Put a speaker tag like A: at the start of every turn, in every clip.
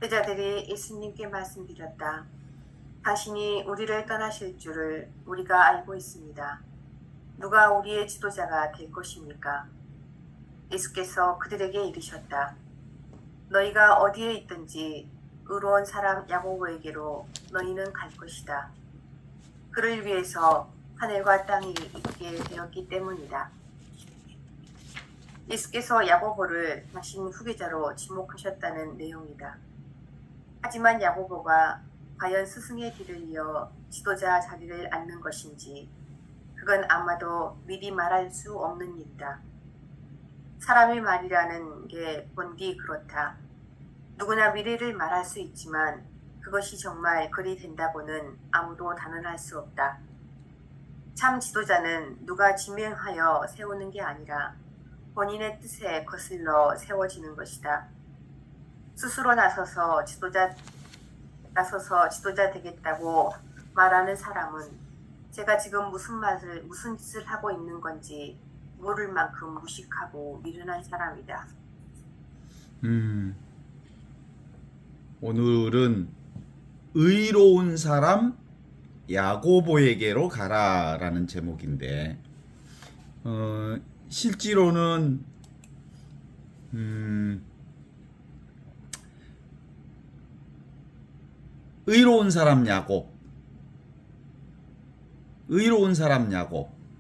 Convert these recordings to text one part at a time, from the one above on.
A: 제자들이 예수님께 말씀드렸다. 당신이 우리를 떠나실 줄을 우리가 알고 있습니다. 누가 우리의 지도자가 될 것입니까? 예수께서 그들에게 이르셨다. 너희가 어디에 있든지 의로운 사람 야고보에게로 너희는 갈 것이다. 그를 위해서 하늘과 땅이 있게 되었기 때문이다. 예수께서 야고보를 당신 후계자로 지목하셨다는 내용이다. 하지만 야고보가 과연 스승의 뒤를 이어 지도자 자리를 앉는 것인지 그건 아마도 미리 말할 수 없는 일이다. 사람의 말이라는 게 본디 그렇다. 누구나 미래를 말할 수 있지만 그것이 정말 그리 된다고는 아무도 단언할 수 없다. 참 지도자는 누가 지명하여 세우는 게 아니라 본인의 뜻에 거슬러 세워지는 것이다. 스스로 나서서 지도자 되겠다고 말하는 사람은 제가 지금 무슨 짓을 하고 있는 건지 모를 만큼 무식하고 미련한 사람이다.
B: 오늘은 의로운 사람 야고보에게로 가라라는 제목인데 실제로는 의로운 사람 야곱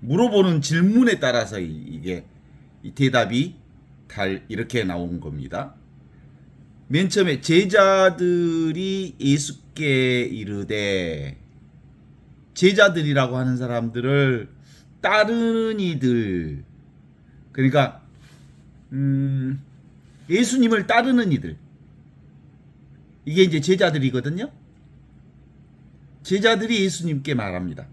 B: 물어보는 질문에 따라서 이게 이 대답이 이렇게 나온 겁니다. 맨 처음에 제자들이 예수께 이르되, 제자들이라고 하는 사람들을 따르는 이들, 그러니까 예수님을 따르는 이들, 이게 이제 제자들이거든요. 제자들이 예수님께 말합니다.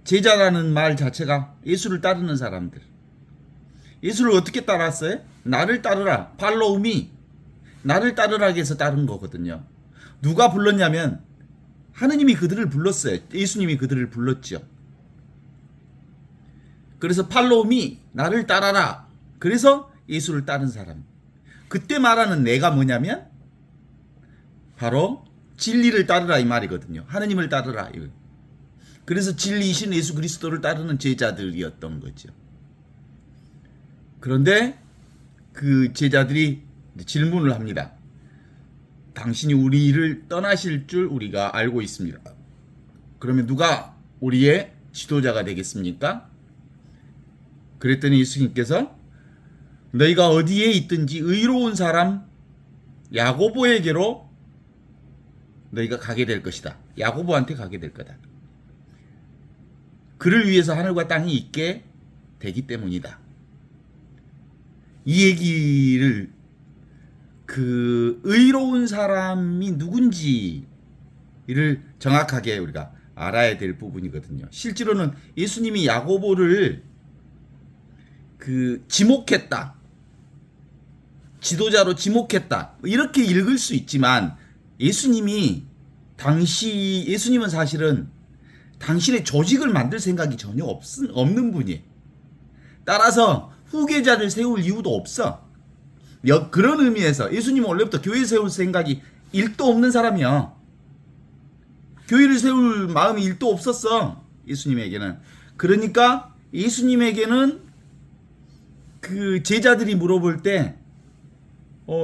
B: 제자라는 말 자체가 예수를 따르는 사람들. 예수를 어떻게 따랐어요? 나를 따르라. 팔로우미. 나를 따르라 해서 따른 거거든요. 누가 불렀냐면 하느님이 그들을 불렀어요. 예수님이 그들을 불렀죠. 그래서 팔로우미, 나를 따라라. 그래서 예수를 따른 사람. 그때 말하는 내가 뭐냐면 바로 진리를 따르라 이 말이거든요. 하느님을 따르라. 그래서 진리이신 예수 그리스도를 따르는 제자들이었던 거죠. 그런데 그 제자들이 질문을 합니다. 당신이 우리를 떠나실 줄 우리가 알고 있습니다. 그러면 누가 우리의 지도자가 되겠습니까? 그랬더니 예수님께서 너희가 어디에 있든지 의로운 사람 야고보에게로 너희가 가게 될 것이다. 야고보한테 가게 될 거다. 그를 위해서 하늘과 땅이 있게 되기 때문이다. 이 얘기를 그 의로운 사람이 누군지를 정확하게 우리가 알아야 될 부분이거든요. 실제로는 예수님이 야고보를 지목했다. 지도자로 지목했다. 이렇게 읽을 수 있지만 예수님은 사실은 당신의 조직을 만들 생각이 전혀 없는 분이에요. 따라서 후계자를 세울 이유도 없어. 그런 의미에서 예수님은 원래부터 교회 세울 생각이 1도 없는 사람이야. 교회를 세울 마음이 1도 없었어. 예수님에게는. 그러니까 예수님에게는 그 제자들이 물어볼 때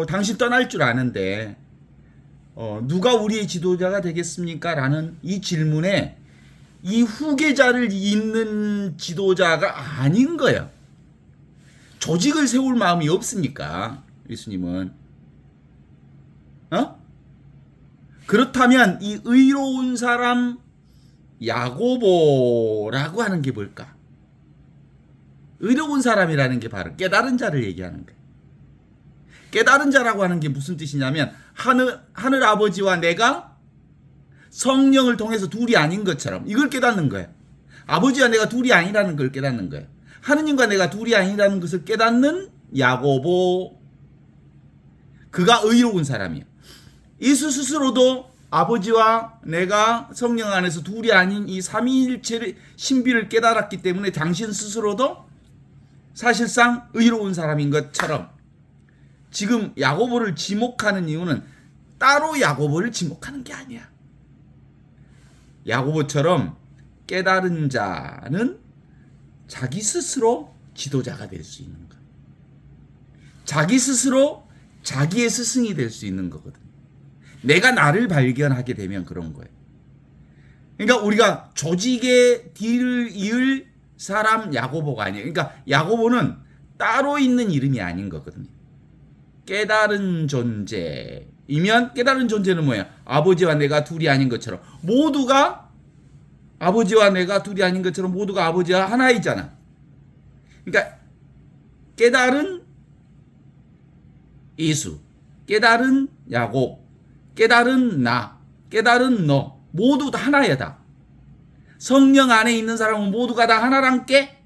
B: 당신 떠날 줄 아는데 누가 우리의 지도자가 되겠습니까? 라는 이 질문에 이 후계자를 잇는 지도자가 아닌 거야. 조직을 세울 마음이 없으니까 예수님은. 그렇다면 이 의로운 사람 야고보라고 하는 게 뭘까? 의로운 사람이라는 게 바로 깨달은 자를 얘기하는 거야. 깨달은 자라고 하는 게 무슨 뜻이냐면 하늘 아버지와 내가 성령을 통해서 둘이 아닌 것처럼 이걸 깨닫는 거야. 아버지와 내가 둘이 아니라는 걸 깨닫는 거야. 하느님과 내가 둘이 아니라는 것을 깨닫는 야고보, 그가 의로운 사람이야. 예수 스스로도 아버지와 내가 성령 안에서 둘이 아닌 이 삼위일체의 신비를 깨달았기 때문에 당신 스스로도 사실상 의로운 사람인 것처럼 지금 야고보를 지목하는 이유는 따로 야고보를 지목하는 게 아니야. 야고보처럼 깨달은 자는 자기 스스로 지도자가 될 수 있는 거야. 자기 스스로 자기의 스승이 될 수 있는 거거든. 내가 나를 발견하게 되면 그런 거예요. 그러니까 우리가 조직의 뒤를 이을 사람 야고보가 아니에요. 그러니까 야고보는 따로 있는 이름이 아닌 거거든요. 깨달은 존재이면 깨달은 존재는 뭐예요? 아버지와 내가 둘이 아닌 것처럼 모두가 아버지와 내가 둘이 아닌 것처럼 모두가 아버지와 하나이잖아. 그러니까 깨달은 예수, 깨달은 야곱, 깨달은 나, 깨달은 너 모두 다 하나야 다. 성령 안에 있는 사람은 모두가 다 하나란 게.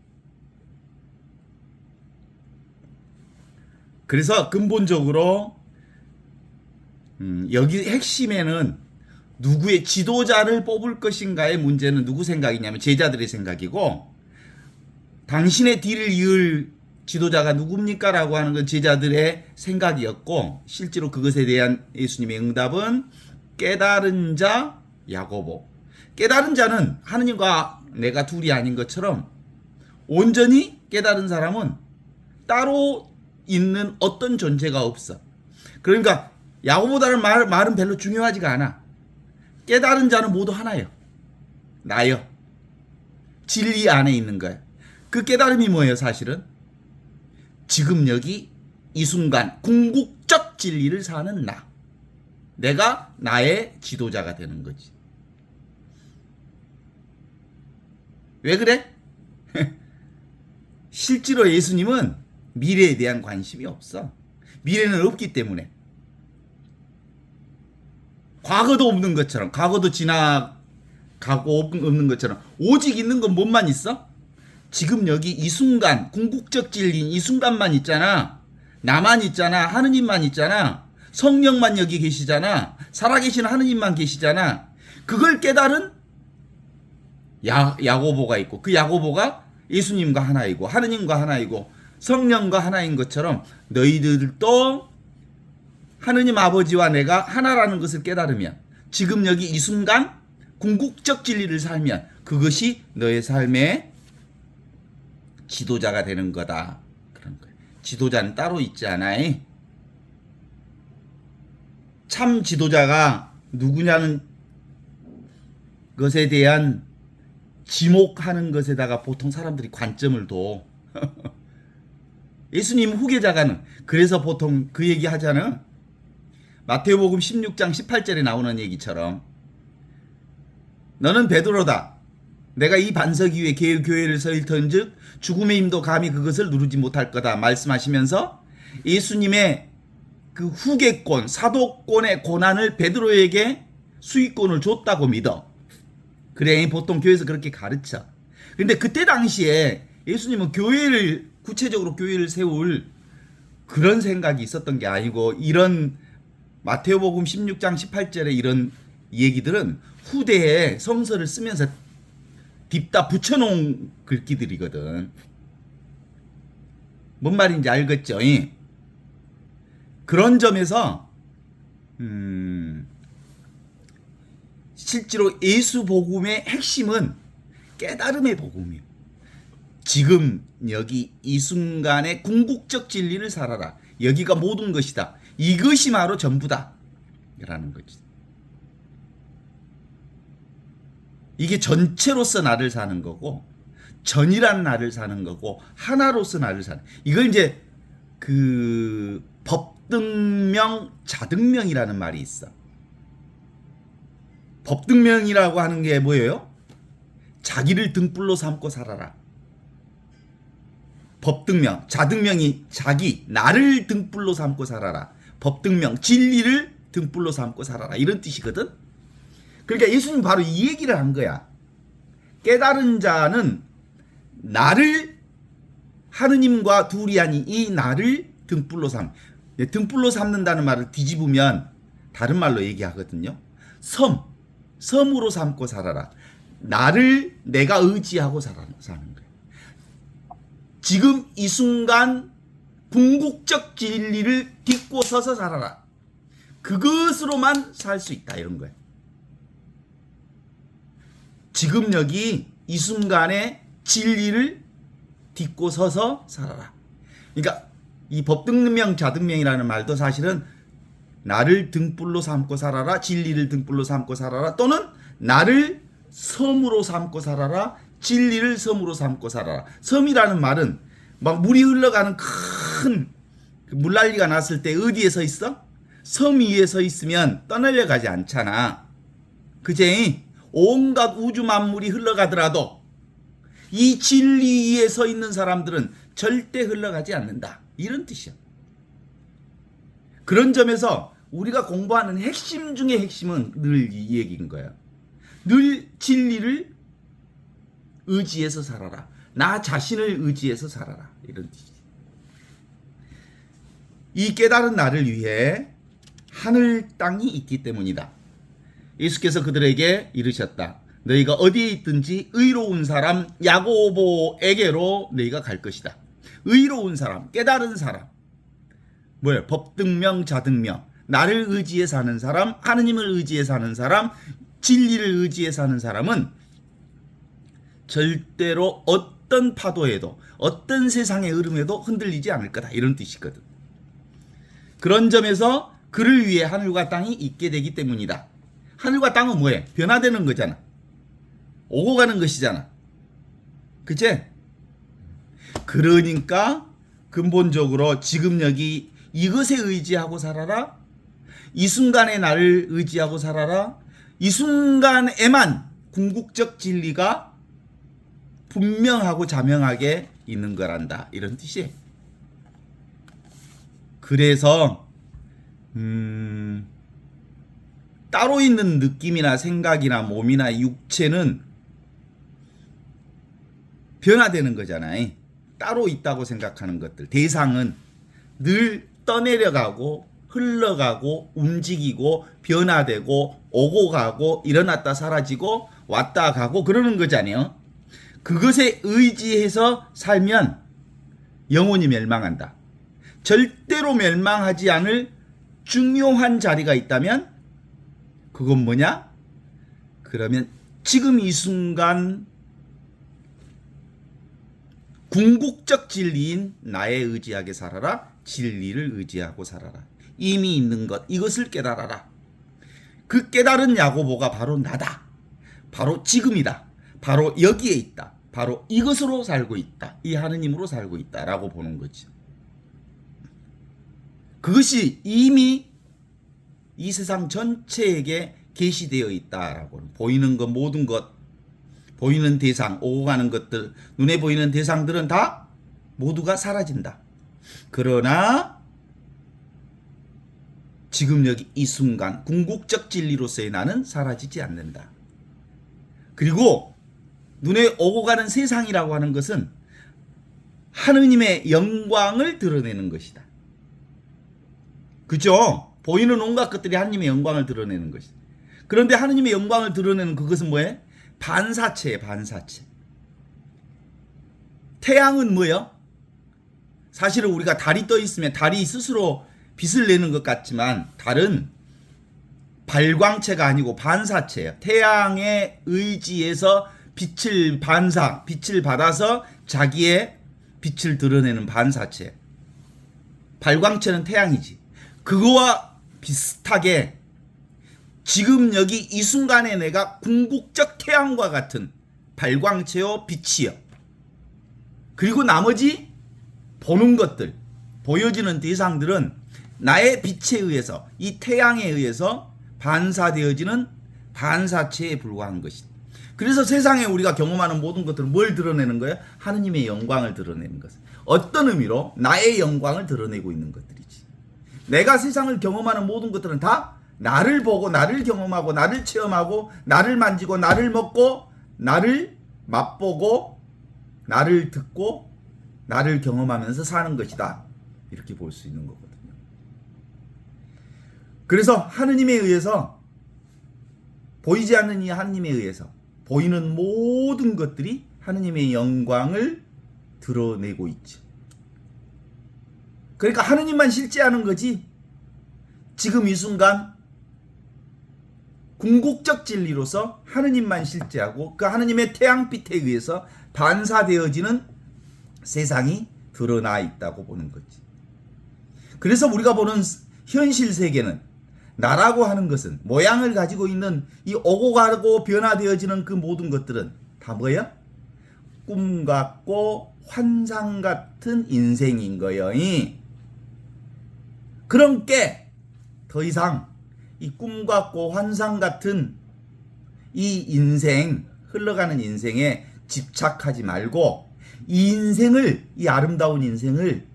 B: 그래서 근본적으로 여기 핵심에는 누구의 지도자를 뽑을 것인가의 문제는 누구 생각이냐면 제자들의 생각이고, 당신의 뒤를 이을 지도자가 누굽니까? 라고 하는 건 제자들의 생각이었고, 실제로 그것에 대한 예수님의 응답은 깨달은 자 야고보. 깨달은 자는 하느님과 내가 둘이 아닌 것처럼 온전히 깨달은 사람은 따로 있는 어떤 존재가 없어. 그러니까 야고보다는 말은 별로 중요하지가 않아. 깨달은 자는 모두 하나예요. 나요. 진리 안에 있는 거예요. 그 깨달음이 뭐예요, 사실은? 지금 여기 이 순간 궁극적 진리를 사는 나. 내가 나의 지도자가 되는 거지. 왜 그래? 실제로 예수님은 미래에 대한 관심이 없어. 미래는 없기 때문에. 과거도 없는 것처럼, 과거도 지나가고 없는 것처럼 오직 있는 건 뭐만 있어? 지금 여기 이 순간, 궁극적 진리인 이 순간만 있잖아. 나만 있잖아. 하느님만 있잖아. 성령만 여기 계시잖아. 살아계신 하느님만 계시잖아. 그걸 깨달은 야고보가 있고, 그 야고보가 예수님과 하나이고 하느님과 하나이고 성령과 하나인 것처럼 너희들도 하느님 아버지와 내가 하나라는 것을 깨달으면, 지금 여기 이 순간 궁극적 진리를 살면 그것이 너의 삶의 지도자가 되는 거다. 그런 거예요. 지도자는 따로 있지 않아요. 참 지도자가 누구냐는 것에 대한 지목하는 것에다가 보통 사람들이 관점을 둬. 예수님 후계자가는, 그래서 보통 그 얘기 하잖아. 마태복음 16장 18절에 나오는 얘기처럼 너는 베드로다. 내가 이 반석 위에 교회를 세울턴즉 죽음의 힘도 감히 그것을 누르지 못할 거다 말씀하시면서 예수님의 그 후계권, 사도권의 고난을 베드로에게 수익권을 줬다고 믿어. 그래, 보통 교회에서 그렇게 가르쳐. 근데 그때 당시에 예수님은 구체적으로 교회를 세울 그런 생각이 있었던 게 아니고, 이런 마태복음 16장 18절에 이런 얘기들은 후대에 성서를 쓰면서 딥다 붙여놓은 글귀들이거든. 뭔 말인지 알겠죠? 그런 점에서 실제로 예수 복음의 핵심은 깨달음의 복음이에요. 지금 여기 이 순간의 궁극적 진리를 살아라. 여기가 모든 것이다. 이것이 바로 전부다. 라는 거지. 이게 전체로서 나를 사는 거고, 전이란 나를 사는 거고, 하나로서 나를 사는. 이걸 이제 그 법등명, 자등명이라는 말이 있어. 법등명이라고 하는 게 뭐예요? 자기를 등불로 삼고 살아라. 법등명, 자등명이 자기, 나를 등불로 삼고 살아라. 법등명, 진리를 등불로 삼고 살아라. 이런 뜻이거든. 그러니까 예수님 바로 이 얘기를 한 거야. 깨달은 자는 나를, 하느님과 둘이 아닌 이 나를 등불로 등불로 삼는다는 말을 뒤집으면 다른 말로 얘기하거든요. 섬으로 삼고 살아라. 나를 내가 의지하고 사는 거예요. 지금 이 순간 궁극적 진리를 딛고 서서 살아라. 그것으로만 살 수 있다 이런 거예요. 지금 여기 이 순간에 진리를 딛고 서서 살아라. 그러니까 이 법등명 자등명이라는 말도 사실은 나를 등불로 삼고 살아라, 진리를 등불로 삼고 살아라, 또는 나를 섬으로 삼고 살아라, 진리를 섬으로 삼고 살아라. 섬이라는 말은 막 물이 흘러가는 큰 물난리가 났을 때 어디에 서 있어? 섬 위에 서 있으면 떠날려 가지 않잖아. 그제? 온갖 우주 만물이 흘러가더라도 이 진리 위에 서 있는 사람들은 절대 흘러가지 않는다. 이런 뜻이야. 그런 점에서 우리가 공부하는 핵심 중의 핵심은 늘 이 얘기인 거야. 늘 진리를 의지해서 살아라. 나 자신을 의지해서 살아라. 이런 뜻이지. 이 깨달은 나를 위해 하늘 땅이 있기 때문이다. 예수께서 그들에게 이르셨다. 너희가 어디에 있든지 의로운 사람 야고보에게로 너희가 갈 것이다. 의로운 사람, 깨달은 사람. 뭐예요? 법등명, 자등명. 나를 의지해 사는 사람, 하느님을 의지해 사는 사람, 진리를 의지해 사는 사람은 절대로 어떤 파도에도 어떤 세상의 흐름에도 흔들리지 않을 거다. 이런 뜻이거든. 그런 점에서 그를 위해 하늘과 땅이 있게 되기 때문이다. 하늘과 땅은 뭐예요? 변화되는 거잖아. 오고 가는 것이잖아. 그치? 그러니까 근본적으로 지금 여기 이것에 의지하고 살아라. 이 순간에 나를 의지하고 살아라. 이 순간에만 궁극적 진리가 분명하고 자명하게 있는 거란다. 이런 뜻이에요. 그래서 따로 있는 느낌이나 생각이나 몸이나 육체는 변화되는 거잖아요. 따로 있다고 생각하는 것들. 대상은 늘 떠내려가고 흘러가고 움직이고 변화되고 오고 가고 일어났다 사라지고 왔다 가고 그러는 거잖아요. 그것에 의지해서 살면 영혼이 멸망한다. 절대로 멸망하지 않을 중요한 자리가 있다면 그건 뭐냐? 그러면 지금 이 순간 궁극적 진리인 나에 의지하게 살아라. 진리를 의지하고 살아라. 이미 있는 것 이것을 깨달아라. 그 깨달은 야고보가 바로 나다. 바로 지금이다. 바로 여기에 있다. 바로 이것으로 살고 있다. 이 하느님으로 살고 있다라고 보는 거지. 그것이 이미 이 세상 전체에게 계시되어 있다라고. 보이는 것 모든 것, 보이는 대상, 오고 가는 것들, 눈에 보이는 대상들은 다 모두가 사라진다. 그러나 지금 여기 이 순간 궁극적 진리로서의 나는 사라지지 않는다. 그리고 눈에 오고 가는 세상이라고 하는 것은 하느님의 영광을 드러내는 것이다. 그죠? 보이는 온갖 것들이 하느님의 영광을 드러내는 것이다. 그런데 하느님의 영광을 드러내는 그것은 뭐예요? 반사체예요. 반사체. 태양은 뭐예요? 사실은 우리가 달이 떠 있으면 달이 스스로 빛을 내는 것 같지만 달은 발광체가 아니고 반사체예요. 태양에 의지해서 빛을 받아서 자기의 빛을 드러내는 반사체. 발광체는 태양이지. 그거와 비슷하게 지금 여기 이 순간에 내가 궁극적 태양과 같은 발광체요 빛이요. 그리고 나머지 보는 것들, 보여지는 대상들은 나의 빛에 의해서 이 태양에 의해서 반사되어지는 반사체에 불과한 것이다. 그래서 세상에 우리가 경험하는 모든 것들은 뭘 드러내는 거예요? 하느님의 영광을 드러내는 것. 어떤 의미로? 나의 영광을 드러내고 있는 것들이지. 내가 세상을 경험하는 모든 것들은 다 나를 보고 나를 경험하고 나를 체험하고 나를 만지고 나를 먹고 나를 맛보고 나를 듣고 나를 경험하면서 사는 것이다. 이렇게 볼 수 있는 거거든요. 그래서 하느님에 의해서 보이지 않는 이 하느님에 의해서 보이는 모든 것들이 하느님의 영광을 드러내고 있죠. 그러니까 하느님만 실제하는 거지. 지금 이 순간 궁극적 진리로서 하느님만 실제하고 그 하느님의 태양빛에 의해서 반사되어지는 세상이 드러나 있다고 보는 거지. 그래서 우리가 보는 현실 세계는, 나라고 하는 것은, 모양을 가지고 있는 이 오고 가고 변화되어지는 그 모든 것들은 다 뭐야? 꿈 같고 환상 같은 인생인 거요. 그러니까 더 이상 이 꿈 같고 환상 같은 이 인생, 흘러가는 인생에 집착하지 말고 이 인생을, 이 아름다운 인생을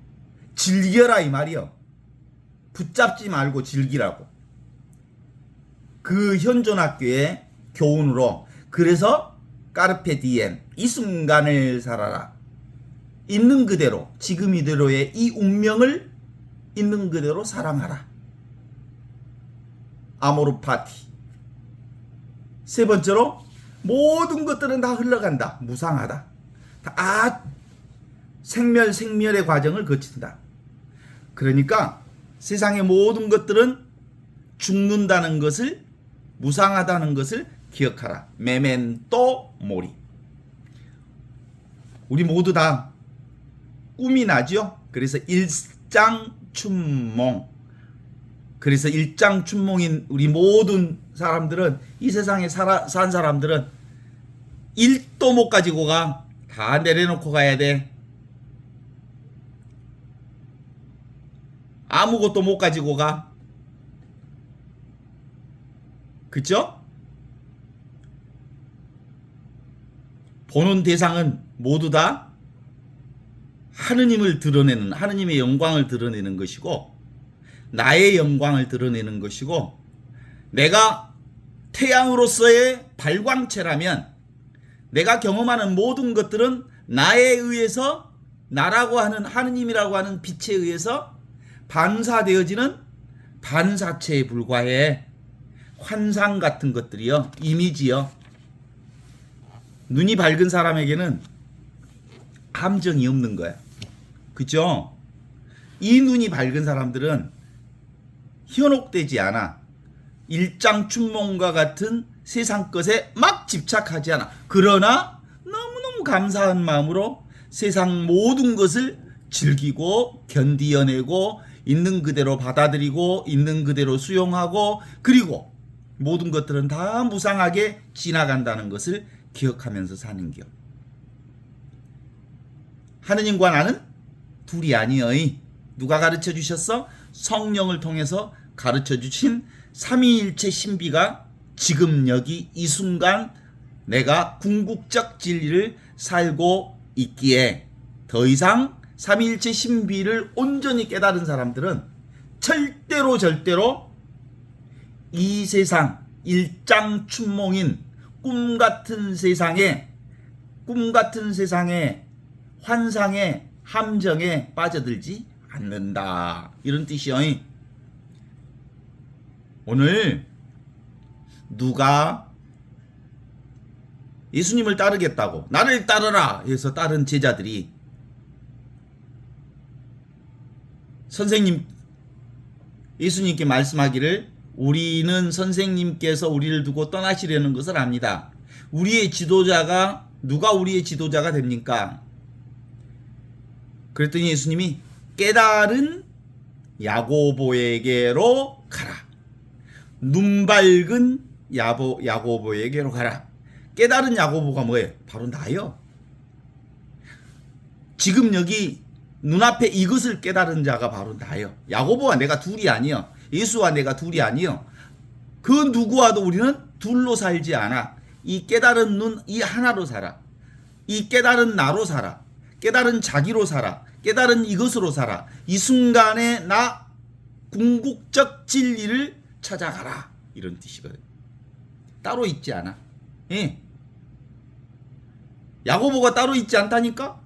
B: 즐겨라 이 말이요. 붙잡지 말고 즐기라고. 그 현존학교의 교훈으로, 그래서 까르페 디엠, 이 순간을 살아라. 있는 그대로, 지금 이대로의 이 운명을 있는 그대로 사랑하라. 아모르 파티. 세 번째로, 모든 것들은 다 흘러간다. 무상하다. 다 생멸의 과정을 거친다. 그러니까 세상의 모든 것들은 죽는다는 것을, 무상하다는 것을 기억하라. 메멘토 모리. 우리 모두 다 꿈이 나죠? 그래서 일장춘몽. 그래서 일장춘몽인 우리 모든 사람들은, 이 세상에 산 사람들은 1도 못 가지고 가. 다 내려놓고 가야 돼. 아무것도 못 가지고 가. 그쵸? 보는 대상은 모두 다 하느님을 드러내는, 하느님의 영광을 드러내는 것이고, 나의 영광을 드러내는 것이고, 내가 태양으로서의 발광체라면 내가 경험하는 모든 것들은 나에 의해서, 나라고 하는 하느님이라고 하는 빛에 의해서 반사되어지는 반사체에 불과해. 환상 같은 것들이요, 이미지요. 눈이 밝은 사람에게는 함정이 없는 거야. 그죠? 이 눈이 밝은 사람들은 현혹되지 않아. 일장춘몽과 같은 세상 것에 막 집착하지 않아. 그러나 너무너무 감사한 마음으로 세상 모든 것을 즐기고 견디어내고 있는 그대로 받아들이고 있는 그대로 수용하고, 그리고 모든 것들은 다 무상하게 지나간다는 것을 기억하면서 사는겨. 하느님과 나는 둘이 아니여이. 누가 가르쳐 주셨어? 성령을 통해서 가르쳐 주신 삼위일체 신비가 지금 여기 이 순간 내가 궁극적 진리를 살고 있기에, 더 이상 삼위일체 신비를 온전히 깨달은 사람들은 절대로 이 세상, 일장춘몽인 꿈같은 세상에 환상의 함정에 빠져들지 않는다. 이런 뜻이요. 오늘 누가 예수님을 따르겠다고, 나를 따르라 해서 따른 제자들이 선생님, 예수님께 말씀하기를, 우리는 선생님께서 우리를 두고 떠나시려는 것을 압니다. 우리의 지도자가, 누가 우리의 지도자가 됩니까? 그랬더니 예수님이 깨달은 야고보에게로 가라. 눈 밝은 야고보에게로 가라. 깨달은 야고보가 뭐예요? 바로 나요. 지금 여기 눈앞에 이것을 깨달은 자가 바로 나요. 야고보와 내가 둘이 아니요. 예수와 내가 둘이 아니요. 그 누구와도 우리는 둘로 살지 않아. 이 깨달은 눈, 이 하나로 살아. 이 깨달은 나로 살아. 깨달은 자기로 살아. 깨달은 이것으로 살아. 이 순간에 나 궁극적 진리를 찾아가라. 이런 뜻이거든. 따로 있지 않아. 예. 야고보가 따로 있지 않다니까?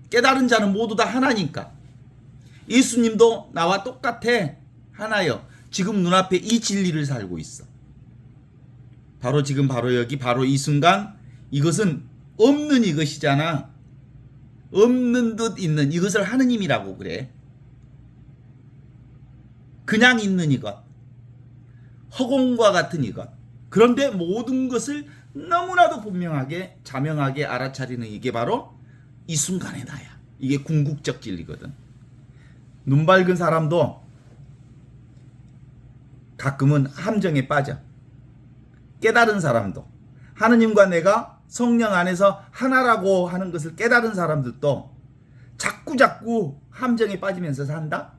B: 깨달은 자는 모두 다 하나니까. 예수님도 나와 똑같아. 하나요. 지금 눈앞에 이 진리를 살고 있어. 바로 지금, 바로 여기, 바로 이 순간. 이것은 없는 이것이잖아. 없는 듯 있는 이것을 하느님이라고 그래. 그냥 있는 이것, 허공과 같은 이것. 그런데 모든 것을 너무나도 분명하게 자명하게 알아차리는 이게 바로 이 순간의 나야. 이게 궁극적 진리거든. 눈 밝은 사람도 가끔은 함정에 빠져. 깨달은 사람도, 하느님과 내가 성령 안에서 하나라고 하는 것을 깨달은 사람들도 자꾸 함정에 빠지면서 산다?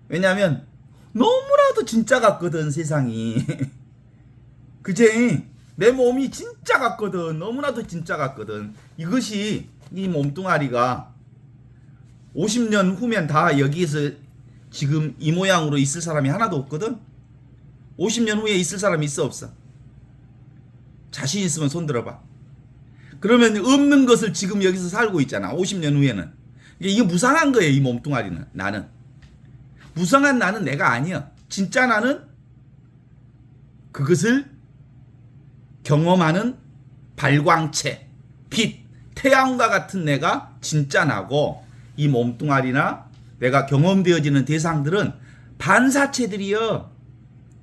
B: 왜냐하면 너무나도 진짜 같거든, 세상이. 그제 내 몸이 진짜 같거든. 너무나도 진짜 같거든. 이것이, 이 몸뚱아리가 50년 후면 다 여기에서 지금 이 모양으로 있을 사람이 하나도 없거든. 50년 후에 있을 사람이 있어, 없어? 자신 있으면 손 들어봐. 그러면 없는 것을 지금 여기서 살고 있잖아. 50년 후에는. 이게 무상한 거예요, 이 몸뚱아리는. 나는 무상한 나는 내가 아니야. 진짜 나는 그것을 경험하는 발광체, 빛, 태양과 같은 내가 진짜 나고, 이 몸뚱아리나 내가 경험되어지는 대상들은 반사체들이여.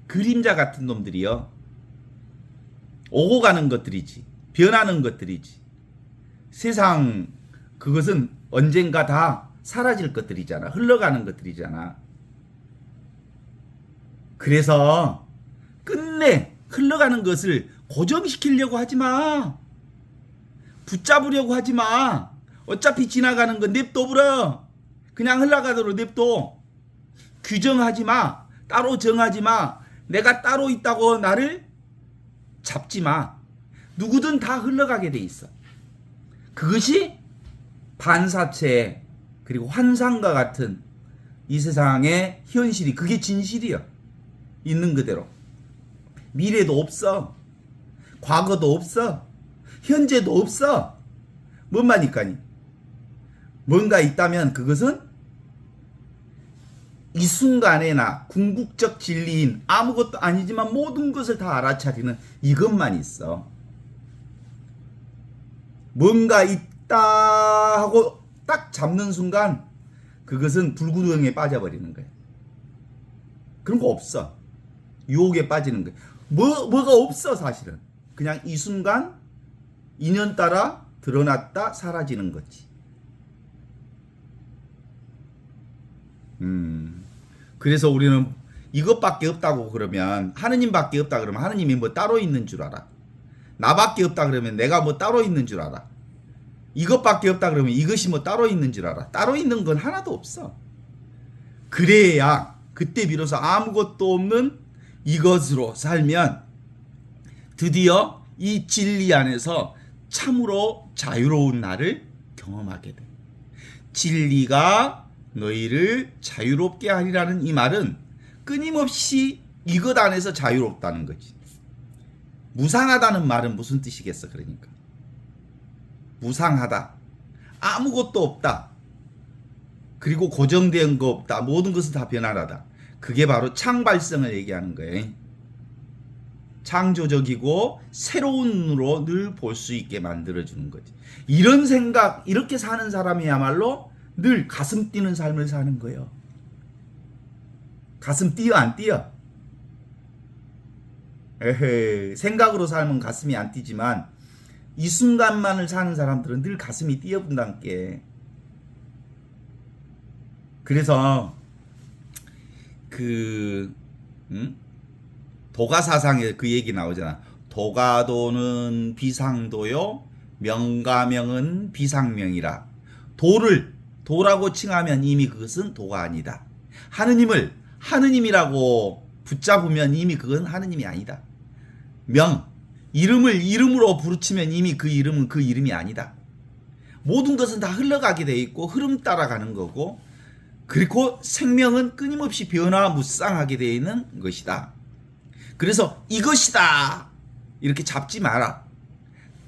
B: 그림자 같은 놈들이여. 오고 가는 것들이지. 변하는 것들이지. 세상 그것은 언젠가 다 사라질 것들이잖아. 흘러가는 것들이잖아. 그래서 끝내 흘러가는 것을 고정시키려고 하지 마. 붙잡으려고 하지 마. 어차피 지나가는 건 냅둬 버려. 그냥 흘러가도록 냅둬. 규정하지 마. 따로 정하지 마. 내가 따로 있다고 나를 잡지 마. 누구든 다 흘러가게 돼 있어. 그것이 반사체 그리고 환상과 같은 이 세상의 현실이, 그게 진실이야. 있는 그대로. 미래도 없어. 과거도 없어. 현재도 없어. 뭔 말이니까니? 뭔가 있다면 그것은 이 순간에 나 궁극적 진리인 아무것도 아니지만 모든 것을 다 알아차리는 이것만 있어. 뭔가 있다 하고 딱 잡는 순간 그것은 불구덩이에 빠져버리는 거야. 그런 거 없어. 유혹에 빠지는 거야. 뭐가 없어 사실은. 그냥 이 순간 인연 따라 드러났다 사라지는 거지. 그래서 우리는 이것밖에 없다고 그러면, 하느님밖에 없다 그러면 하느님이 뭐 따로 있는 줄 알아. 나밖에 없다 그러면 내가 뭐 따로 있는 줄 알아. 이것밖에 없다 그러면 이것이 뭐 따로 있는 줄 알아. 따로 있는 건 하나도 없어. 그래야 그때 비로소 아무것도 없는 이것으로 살면 드디어 이 진리 안에서 참으로 자유로운 나를 경험하게 돼. 진리가 너희를 자유롭게 하리라는 이 말은 끊임없이 이것 안에서 자유롭다는 거지. 무상하다는 말은 무슨 뜻이겠어? 그러니까 무상하다, 아무것도 없다, 그리고 고정된 거 없다, 모든 것은 다 변화하다. 그게 바로 창발성을 얘기하는 거예요. 창조적이고 새로운 눈으로 늘 볼 수 있게 만들어주는 거지. 이런 생각, 이렇게 사는 사람이야말로 늘 가슴 뛰는 삶을 사는 거예요. 가슴 뛰어 안 뛰어? 에헤, 생각으로 살면 가슴이 안 뛰지만 이 순간만을 사는 사람들은 늘 가슴이 뛰어본다니까. 그래서 도가사상에 그 얘기 나오잖아. 도가도는 비상도요, 명가명은 비상명이라. 도라고 칭하면 이미 그것은 도가 아니다. 하느님을 하느님이라고 붙잡으면 이미 그건 하느님이 아니다. 이름을 이름으로 부르치면 이미 그 이름은 그 이름이 아니다. 모든 것은 다 흘러가게 돼 있고 흐름 따라가는 거고, 그리고 생명은 끊임없이 변화무쌍하게 되어 있는 것이다. 그래서 이것이다 이렇게 잡지 마라.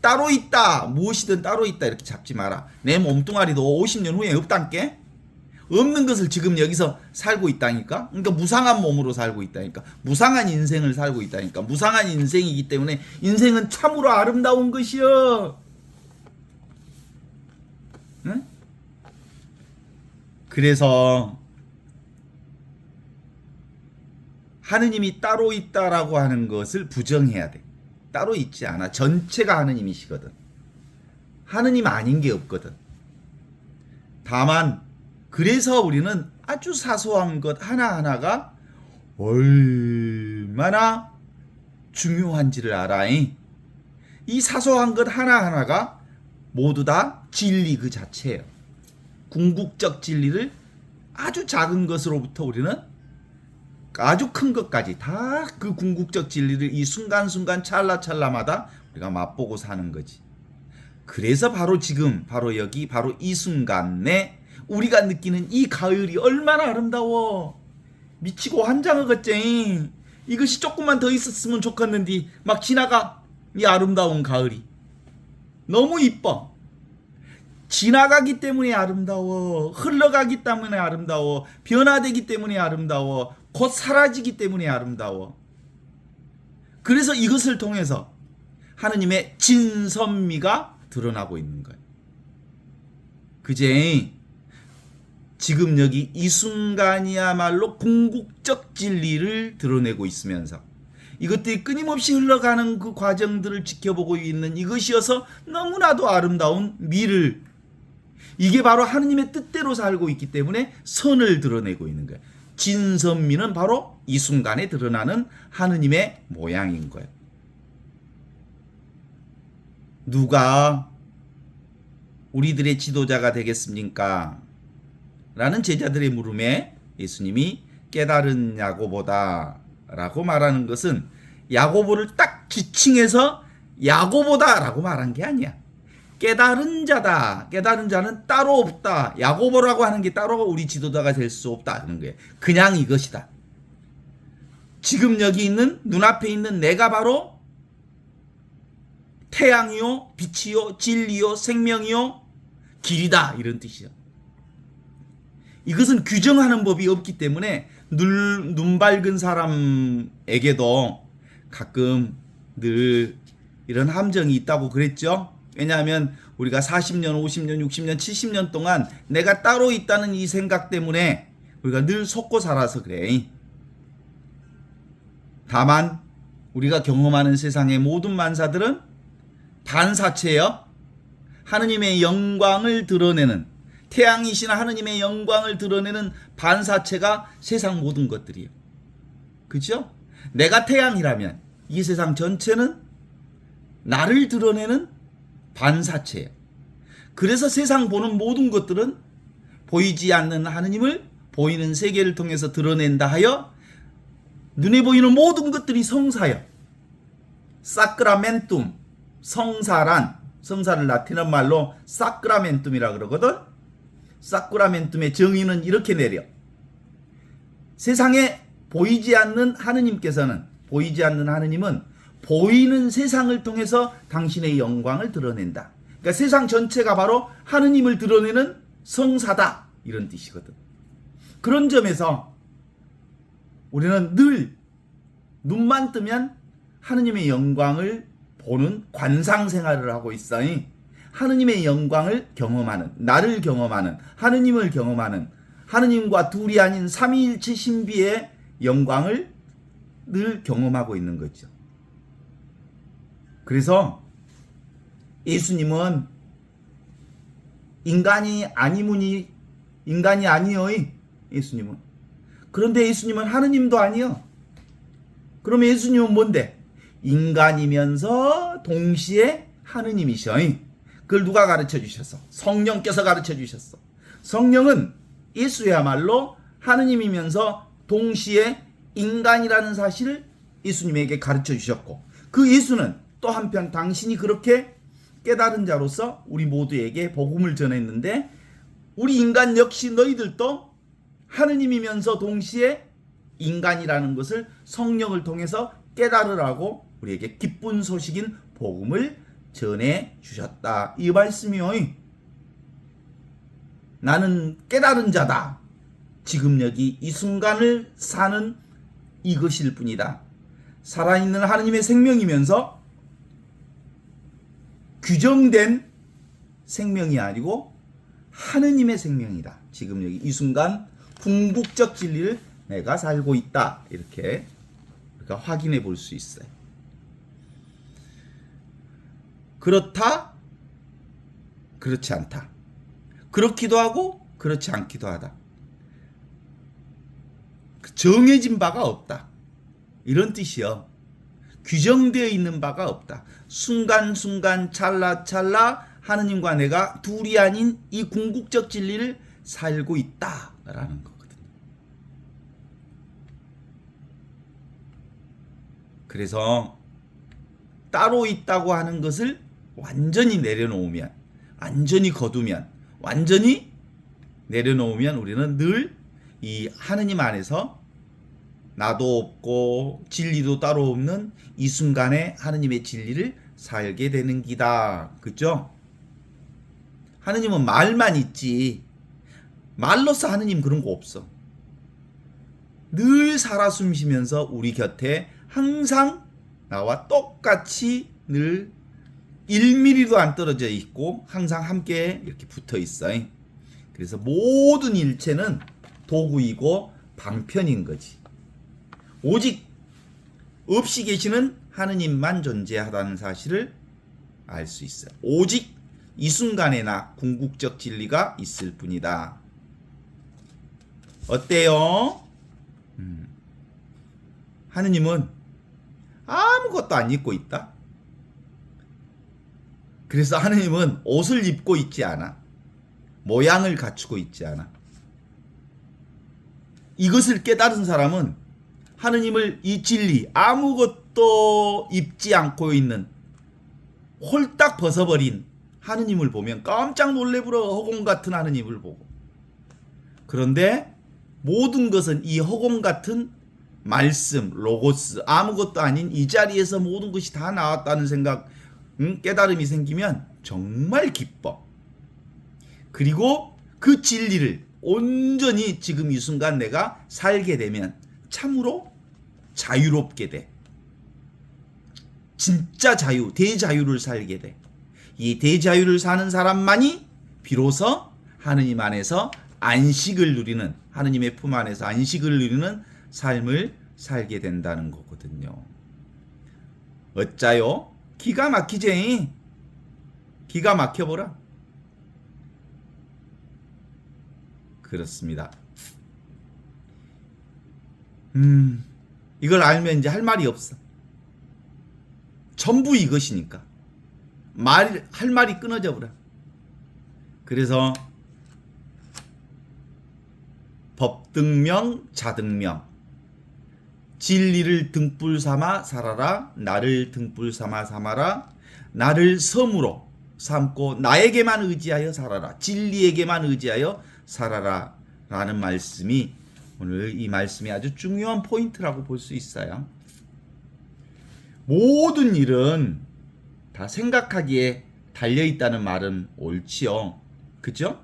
B: 따로 있다, 무엇이든 따로 있다 이렇게 잡지 마라. 내 몸뚱아리도 50년 후에 없단께? 없는 것을 지금 여기서 살고 있다니까. 그러니까 무상한 몸으로 살고 있다니까. 무상한 인생을 살고 있다니까. 무상한 인생이기 때문에 인생은 참으로 아름다운 것이여. 응? 그래서 하느님이 따로 있다라고 하는 것을 부정해야 돼. 따로 있지 않아. 전체가 하느님이시거든. 하느님 아닌 게 없거든. 다만 그래서 우리는 아주 사소한 것 하나하나가 얼마나 중요한지를 알아. 이 사소한 것 하나하나가 모두 다 진리 그 자체예요. 궁극적 진리를 아주 작은 것으로부터 우리는 아주 큰 것까지 다 그 궁극적 진리를 이 순간순간 찰나찰나마다 우리가 맛보고 사는 거지. 그래서 바로 지금 바로 여기 바로 이 순간에 우리가 느끼는 이 가을이 얼마나 아름다워. 미치고 환장하겠지. 이것이 조금만 더 있었으면 좋겠는데 막 지나가. 이 아름다운 가을이 너무 이뻐. 지나가기 때문에 아름다워. 흘러가기 때문에 아름다워. 변화되기 때문에 아름다워. 곧 사라지기 때문에 아름다워. 그래서 이것을 통해서 하느님의 진선미가 드러나고 있는 거예요. 그제 지금 여기 이 순간이야말로 궁극적 진리를 드러내고 있으면서 이것들이 끊임없이 흘러가는 그 과정들을 지켜보고 있는 이것이어서 너무나도 아름다운 미를, 이게 바로 하느님의 뜻대로 살고 있기 때문에 선을 드러내고 있는 거예요. 진선미는 바로 이 순간에 드러나는 하느님의 모양인 거예요. 누가 우리들의 지도자가 되겠습니까? 라는 제자들의 물음에 예수님이 깨달은 야고보다 라고 말하는 것은 야고보를 딱 지칭해서 야고보다 라고 말한 게 아니야. 깨달은 자다. 깨달은 자는 따로 없다. 야고보라고 하는 게 따로 우리 지도자가 될 수 없다 하는 거예요. 그냥 이것이다. 지금 여기 있는 눈앞에 있는 내가 바로 태양이요 빛이요 진리요 생명이요 길이다 이런 뜻이요. 이것은 규정하는 법이 없기 때문에 눈 밝은 사람에게도 가끔 늘 이런 함정이 있다고 그랬죠. 왜냐하면 우리가 40년, 50년, 60년, 70년 동안 내가 따로 있다는 이 생각 때문에 우리가 늘 속고 살아서 그래. 다만 우리가 경험하는 세상의 모든 만사들은 반사체여 하느님의 영광을 드러내는, 태양이신 하느님의 영광을 드러내는 반사체가 세상 모든 것들이에요. 그죠? 내가 태양이라면 이 세상 전체는 나를 드러내는 반사체예요. 그래서 세상 보는 모든 것들은 보이지 않는 하느님을 보이는 세계를 통해서 드러낸다 하여 눈에 보이는 모든 것들이 성사요. 사크라멘툼, 성사란, 성사를 라틴어 말로 사크라멘툼이라 그러거든. 사크라멘툼의 정의는 이렇게 내려. 세상에 보이지 않는 하느님께서는, 보이지 않는 하느님은 보이는 세상을 통해서 당신의 영광을 드러낸다. 그러니까 세상 전체가 바로 하느님을 드러내는 성사다 이런 뜻이거든. 그런 점에서 우리는 늘 눈만 뜨면 하느님의 영광을 보는 관상 생활을 하고 있어. 하느님의 영광을 경험하는, 나를 경험하는, 하느님을 경험하는, 하느님과 둘이 아닌 삼위일체 신비의 영광을 늘 경험하고 있는 거죠. 그래서 예수님은 인간이 아니무니 인간이 아니요. 예수님은. 그런데 예수님은 하느님도 아니요. 그러면 예수님은 뭔데? 인간이면서 동시에 하느님이셔. 그걸 누가 가르쳐 주셨어? 성령께서 가르쳐 주셨어. 성령은 예수야말로 하느님이면서 동시에 인간이라는 사실을 예수님에게 가르쳐 주셨고, 그 예수는 또 한편 당신이 그렇게 깨달은 자로서 우리 모두에게 복음을 전했는데, 우리 인간 역시 너희들도 하느님이면서 동시에 인간이라는 것을 성령을 통해서 깨달으라고 우리에게 기쁜 소식인 복음을 전해 주셨다. 이 말씀이요. 나는 깨달은 자다. 지금 여기 이 순간을 사는 이것일 뿐이다. 살아있는 하느님의 생명이면서 규정된 생명이 아니고 하느님의 생명이다. 지금 여기 이 순간 궁극적 진리를 내가 살고 있다. 이렇게 우리가 확인해 볼 수 있어요. 그렇다, 그렇지 않다. 그렇기도 하고 그렇지 않기도 하다. 정해진 바가 없다. 이런 뜻이요. 규정되어 있는 바가 없다. 순간순간 찰나찰나 하느님과 내가 둘이 아닌 이 궁극적 진리를 살고 있다라는 거거든요. 그래서 따로 있다고 하는 것을 완전히 내려놓으면, 완전히 거두면, 완전히 내려놓으면 우리는 늘 이 하느님 안에서 나도 없고 진리도 따로 없는 이 순간에 하느님의 진리를 살게 되는 기다. 그죠? 하느님은 말만 있지 말로서 하느님 그런 거 없어. 늘 살아 숨쉬면서 우리 곁에 항상 나와 똑같이 늘 1mm도 안 떨어져 있고 항상 함께 이렇게 붙어 있어요. 그래서 모든 일체는 도구이고 방편인 거지. 오직 없이 계시는 하느님만 존재하다는 사실을 알 수 있어요. 오직 이 순간에나 궁극적 진리가 있을 뿐이다. 어때요? 하느님은 아무것도 안 입고 있다. 그래서 하느님은 옷을 입고 있지 않아. 모양을 갖추고 있지 않아. 이것을 깨달은 사람은 하느님을 이 진리 아무것도 입지 않고 있는 홀딱 벗어버린 하느님을 보면 깜짝 놀래부러 허공 같은 하느님을 보고, 그런데 모든 것은 이 허공 같은 말씀, 로고스, 아무것도 아닌 이 자리에서 모든 것이 다 나왔다는 생각, 깨달음이 생기면 정말 기뻐. 그리고 그 진리를 온전히 지금 이 순간 내가 살게 되면 참으로 자유롭게 돼. 진짜 자유, 대자유를 살게 돼. 이 대자유를 사는 사람만이 비로소 하느님 안에서 안식을 누리는, 하느님의 품 안에서 안식을 누리는 삶을 살게 된다는 거거든요. 어짜요? 기가 막히지? 기가 막혀보라. 그렇습니다. 이걸 알면 이제 할 말이 없어. 전부 이것이니까. 할 말이 끊어져 버려. 그래서 법등명, 자등명. 진리를 등불 삼아 살아라. 나를 등불 삼아 삼아라. 나를 섬으로 삼고 나에게만 의지하여 살아라. 진리에게만 의지하여 살아라. 라는 말씀이, 오늘 이 말씀이 아주 중요한 포인트라고 볼 수 있어요. 모든 일은 다 생각하기에 달려있다는 말은 옳지요. 그죠?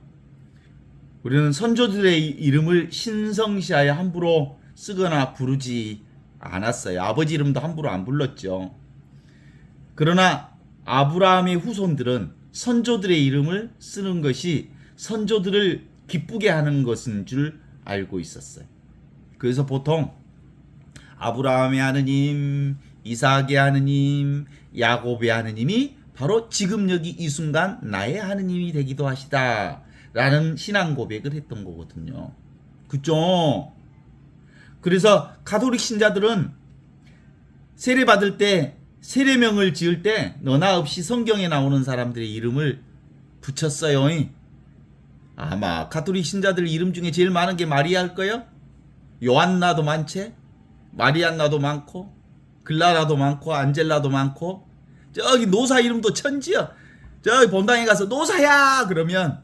B: 우리는 선조들의 이름을 신성시하여 함부로 쓰거나 부르지 않았어요. 아버지 이름도 함부로 안 불렀죠. 그러나 아브라함의 후손들은 선조들의 이름을 쓰는 것이 선조들을 기쁘게 하는 것인 줄 알고 있었어요. 그래서 보통 아브라함의 하느님, 이삭의 하느님, 야곱의 하느님이 바로 지금 여기 이 순간 나의 하느님이 되기도 하시다 라는 신앙 고백을 했던 거거든요. 그죠? 그래서 가톨릭 신자들은 세례 받을 때, 세례명을 지을 때 너나 없이 성경에 나오는 사람들의 이름을 붙였어요. 아마 가톨릭 신자들 이름 중에 제일 많은 게 마리아일 거예요. 요한나도 많지, 마리안나도 많고, 글라라도 많고, 안젤라도 많고, 저기 노사 이름도 천지야. 저기 본당에 가서 노사야 그러면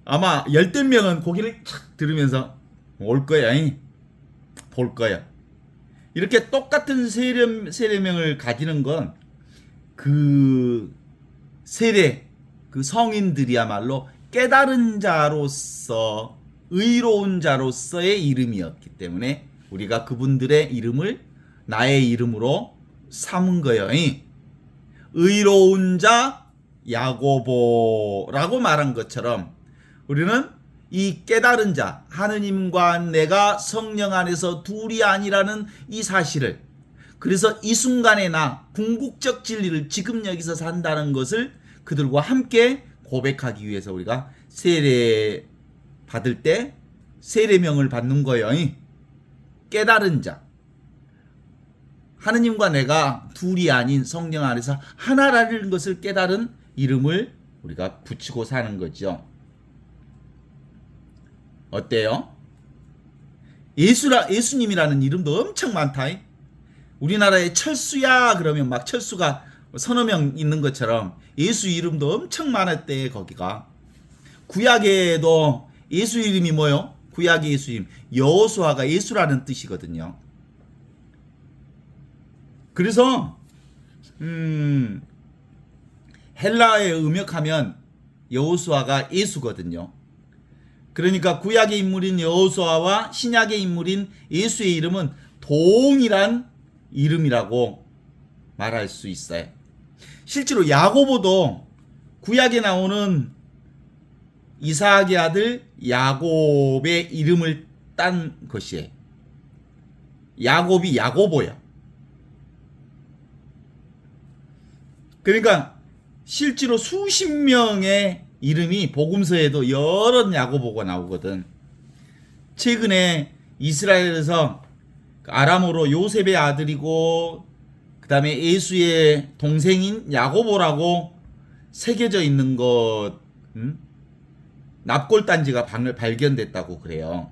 B: 아마 열댓 명은 고개를 착 들으면서 올 거야. 볼 거야. 이렇게 똑같은 세례명을 가지는 건 그 세례, 그 성인들이야말로 깨달은 자로서, 의로운 자로서의 이름이었기 때문에 우리가 그분들의 이름을 나의 이름으로 삼은 거예요. 의로운 자 야고보라고 말한 것처럼 우리는 이 깨달은 자, 하느님과 내가 성령 안에서 둘이 아니라는 이 사실을, 그래서 이 순간에 나 궁극적 진리를 지금 여기서 산다는 것을 그들과 함께 고백하기 위해서 우리가 세례 받을 때 세례명을 받는 거예요. 깨달은 자. 하느님과 내가 둘이 아닌 성령 안에서 하나라는 것을 깨달은 이름을 우리가 붙이고 사는 거죠. 어때요? 예수님이라는 이름도 엄청 많다. 우리나라에 철수야 그러면 막 철수가 서너 명 있는 것처럼 예수 이름도 엄청 많았대. 거기가 구약에도 예수 이름이 뭐요? 구약의 예수 이름 여호수아가 예수라는 뜻이거든요. 그래서 헬라어에 음역하면 여호수아가 예수거든요. 그러니까 구약의 인물인 여호수아와 신약의 인물인 예수의 이름은 동일한 이름이라고 말할 수 있어요. 실제로 야고보도 구약에 나오는 이삭의 아들 야곱의 이름을 딴 것이에요. 야곱이 야고보야. 그러니까 실제로 수십 명의 이름이 복음서에도 여러 야고보가 나오거든. 최근에 이스라엘에서 아람어로 요셉의 아들이고 그 다음에 예수의 동생인 야고보라고 새겨져 있는 것 납골단지가 발견됐다고 그래요.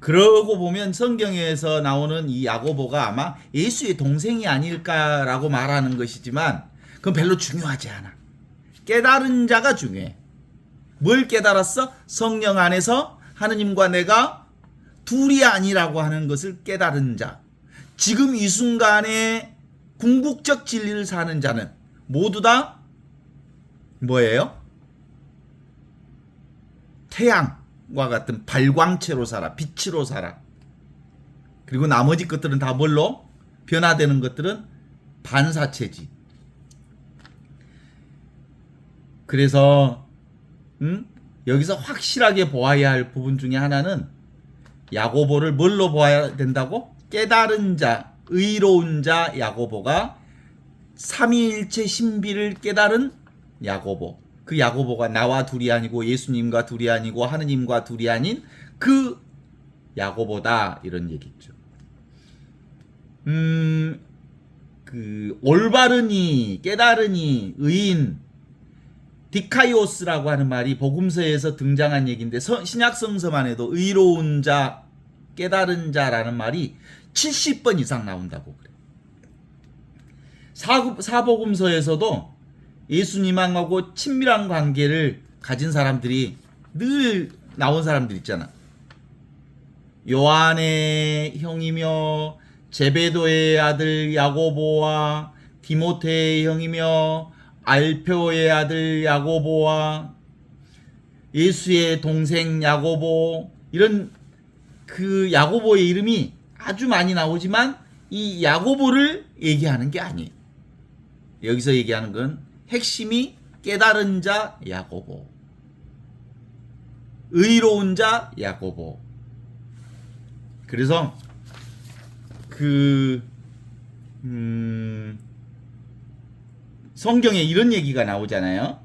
B: 그러고 보면 성경에서 나오는 이 야고보가 아마 예수의 동생이 아닐까라고 말하는 것이지만 그건 별로 중요하지 않아. 깨달은 자가 중요해. 뭘 깨달았어? 성령 안에서 하느님과 내가 둘이 아니라고 하는 것을 깨달은 자. 지금 이 순간에 궁극적 진리를 사는 자는 모두 다 뭐예요? 태양과 같은 발광체로 살아. 빛으로 살아. 그리고 나머지 것들은 다 뭘로? 변화되는 것들은 반사체지. 그래서 여기서 확실하게 보아야 할 부분 중에 하나는 야고보를 뭘로 보아야 된다고? 깨달은 자, 의로운 자 야고보가 삼위일체 신비를 깨달은 야고보. 그 야고보가 나와 둘이 아니고 예수님과 둘이 아니고 하느님과 둘이 아닌 그 야고보다 이런 얘기죠. 그 올바르니 깨달으니 의인 디카이오스라고 하는 말이 복음서에서 등장한 얘기인데 신약 성서만 해도 의로운 자, 깨달은 자라는 말이 70번 이상 나온다고 그래. 사복음서에서도 예수님하고 친밀한 관계를 가진 사람들이 늘 나온 사람들 있잖아. 요한의 형이며 제베도의 아들 야고보와 디모테의 형이며 알페오의 아들 야고보와 예수의 동생 야고보, 이런 그 야고보의 이름이 아주 많이 나오지만 이 야고보를 얘기하는 게 아니에요. 여기서 얘기하는 건 핵심이 깨달은 자 야고보, 의로운 자 야고보. 그래서 성경에 이런 얘기가 나오잖아요.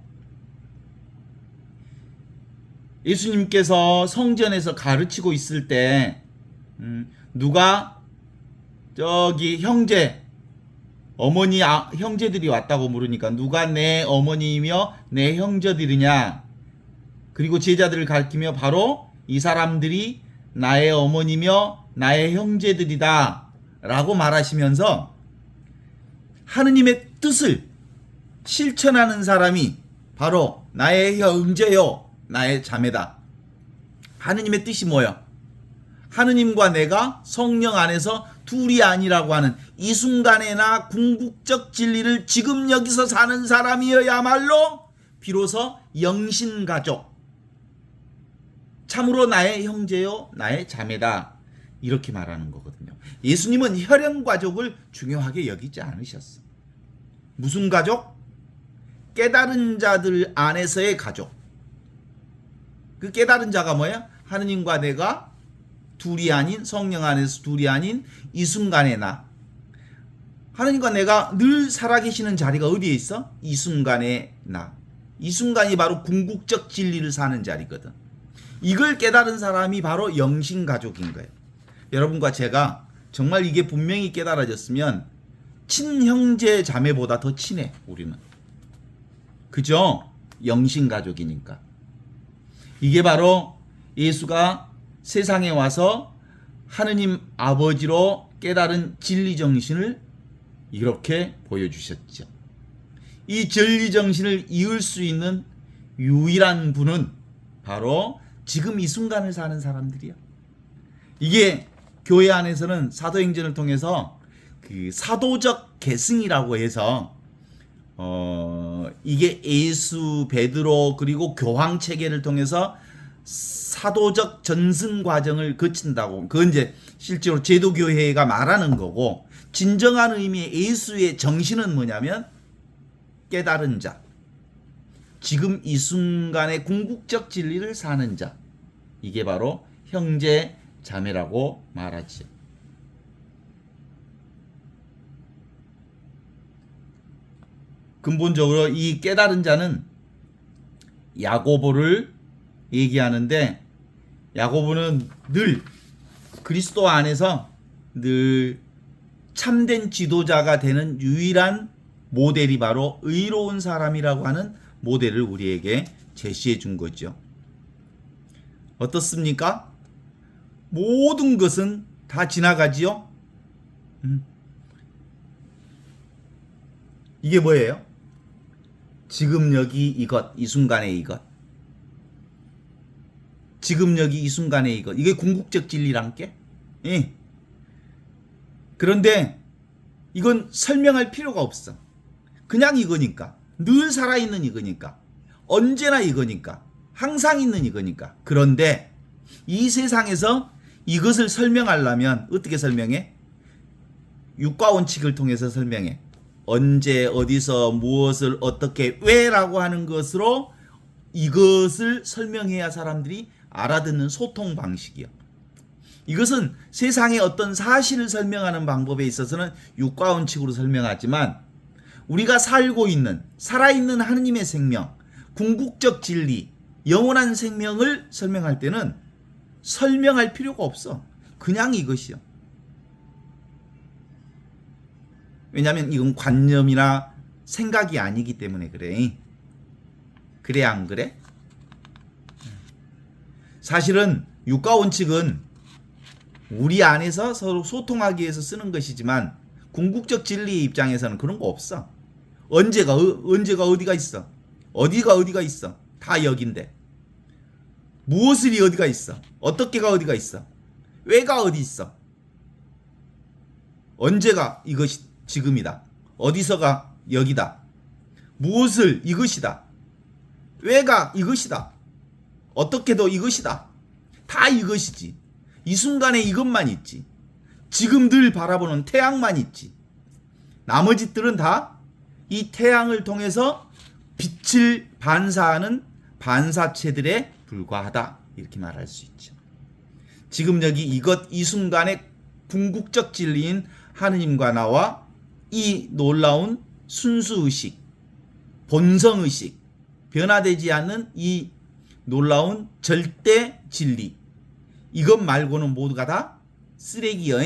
B: 예수님께서 성전에서 가르치고 있을 때 누가 저기 어머니 형제들이 왔다고 물으니까 누가 내 어머니이며 내 형제들이냐, 그리고 제자들을 가리키며 바로 이 사람들이 나의 어머니며 나의 형제들이다 라고 말하시면서 하느님의 뜻을 실천하는 사람이 바로 나의 형제요 나의 자매다. 하느님의 뜻이 뭐야? 하느님과 내가 성령 안에서 둘이 아니라고 하는 이 순간에나 궁극적 진리를 지금 여기서 사는 사람이어야말로 비로소 영신가족, 참으로 나의 형제요 나의 자매다, 이렇게 말하는 거거든요. 예수님은 혈연가족을 중요하게 여기지 않으셨어. 무슨 가족? 깨달은 자들 안에서의 가족. 그 깨달은 자가 뭐야? 하느님과 내가 둘이 아닌, 성령 안에서 둘이 아닌 이 순간에 나, 하나님과 내가 늘 살아계시는 자리가 어디에 있어? 이 순간에 나. 이 순간이 바로 궁극적 진리를 사는 자리거든. 이걸 깨달은 사람이 바로 영신가족인 거예요. 여러분과 제가 정말 이게 분명히 깨달아졌으면 친형제 자매보다 더 친해, 우리는. 그죠? 영신가족이니까. 이게 바로 예수가 세상에 와서 하느님 아버지로 깨달은 진리정신을 이렇게 보여주셨죠. 이 진리정신을 이을 수 있는 유일한 분은 바로 지금 이 순간을 사는 사람들이야. 이게 교회 안에서는 사도행전을 통해서 그 사도적 계승이라고 해서 이게 예수, 베드로 그리고 교황 체계를 통해서 사도적 전승 과정을 거친다고. 그건 이제 실제로 제도교회가 말하는 거고, 진정한 의미의 예수의 정신은 뭐냐면 깨달은 자, 지금 이 순간의 궁극적 진리를 사는 자, 이게 바로 형제 자매라고 말하지. 근본적으로 이 깨달은 자는 야고보를 얘기하는데, 야고보는 늘 그리스도 안에서 늘 참된 지도자가 되는 유일한 모델이 바로 의로운 사람이라고 하는 모델을 우리에게 제시해 준 거죠. 어떻습니까? 모든 것은 다 지나가지요? 이게 뭐예요? 지금 여기 이것, 이 순간에 이것. 지금 여기 이 순간에 이것. 이게 궁극적 진리란 게? 예. 그런데 이건 설명할 필요가 없어. 그냥 이거니까. 늘 살아있는 이거니까. 언제나 이거니까. 항상 있는 이거니까. 그런데 이 세상에서 이것을 설명하려면 어떻게 설명해? 육과 원칙을 통해서 설명해. 언제, 어디서, 무엇을, 어떻게, 왜라고 하는 것으로 이것을 설명해야 사람들이 알아듣는 소통 방식이요. 이것은 세상의 어떤 사실을 설명하는 방법에 있어서는 육과 원칙으로 설명하지만, 우리가 살고 있는, 살아있는 하느님의 생명, 궁극적 진리, 영원한 생명을 설명할 때는 설명할 필요가 없어. 그냥 이것이요. 왜냐하면 이건 관념이나 생각이 아니기 때문에 그래. 그래, 안 그래? 사실은 육가 원칙은 우리 안에서 서로 소통하기 위해서 쓰는 것이지만, 궁극적 진리의 입장에서는 그런 거 없어. 언제가 어디가 있어? 어디가 있어? 다 여긴데. 무엇이 어디가 있어? 어떻게가 어디가 있어? 왜가 어디 있어? 언제가 이것이 지금이다. 어디서가 여기다. 무엇을 이것이다. 왜가 이것이다. 어떻게도 이것이다. 다 이것이지. 이 순간에 이것만 있지. 지금 늘 바라보는 태양만 있지. 나머지들은 다 이 태양을 통해서 빛을 반사하는 반사체들에 불과하다. 이렇게 말할 수 있죠. 지금 여기 이것, 이 순간의 궁극적 진리인 하느님과 나와 이 놀라운 순수의식, 본성의식, 변화되지 않는 이 놀라운 절대 진리, 이것 말고는 모두가 다 쓰레기여.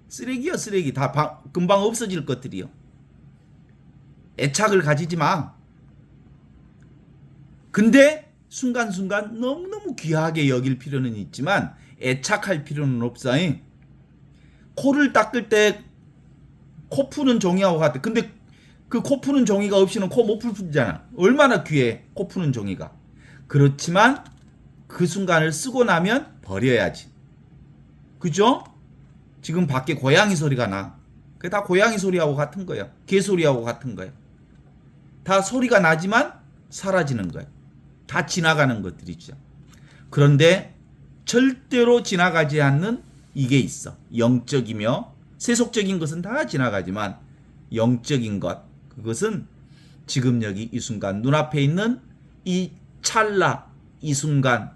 B: 쓰레기여, 쓰레기. 다 금방 없어질 것들이요. 애착을 가지지 마. 근데 순간순간 너무너무 귀하게 여길 필요는 있지만 애착할 필요는 없어. 코를 닦을 때 코 푸는 종이하고 같아. 근데 그 코 푸는 종이가 없이는 코 못 풀잖아. 얼마나 귀해, 코 푸는 종이가. 그렇지만 그 순간을 쓰고 나면 버려야지. 그죠? 지금 밖에 고양이 소리가 나. 그게 다 고양이 소리하고 같은 거야. 개 소리하고 같은 거야. 다 소리가 나지만 사라지는 거야. 다 지나가는 것들이죠. 그런데 절대로 지나가지 않는 이게 있어. 영적이며 세속적인 것은 다 지나가지만 영적인 것, 그것은 지금 여기 이 순간 눈앞에 있는 이 찰나, 이 순간